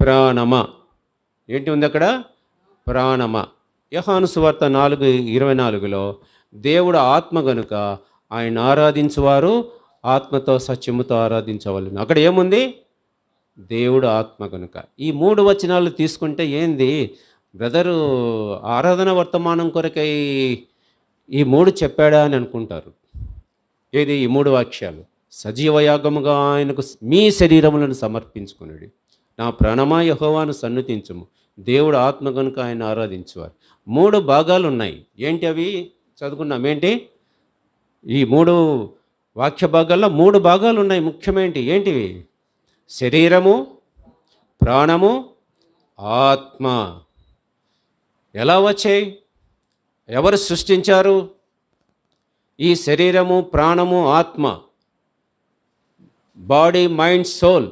ప్రాణమా. ఏంటి ఉంది అక్కడ? ప్రాణమా. యోహాను సువార్త 4:24లో దేవుడు ఆత్మ గనుక ఆయన ఆరాధించువారు ఆత్మతో సత్యముతో ఆరాధించవలను. అక్కడ ఏముంది? దేవుడు ఆత్మ కనుక. ఈ 3 వచనాలు తీసుకుంటే ఏంది బ్రదరు ఆరాధన వర్తమానం కొరకై ఈ 3 చెప్పాడా అని అనుకుంటారు. ఏది ఈ 3 వాక్యాలు? సజీవయాగముగా ఆయనకు మీ శరీరములను సమర్పించుకున్నాడు. నా ప్రాణమా యెహోవాను సన్నుతించుము, దేవుడు ఆత్మ కనుక ఆయన ఆరాధించేవారు. 3 భాగాలు ఉన్నాయి. ఏంటి అవి? చదువుకున్నాం. ఏంటి ఈ 3 వాక్య భాగాల్లో 3 భాగాలు ఉన్నాయి. ముఖ్యమేంటి? ఏంటివి? శరీరము, ప్రాణము, ఆత్మ. ఎలా వచ్చాయి? ఎవరు సృష్టించారు? ఈ శరీరము, ప్రాణము, ఆత్మ, బాడీ, మైండ్, సోల్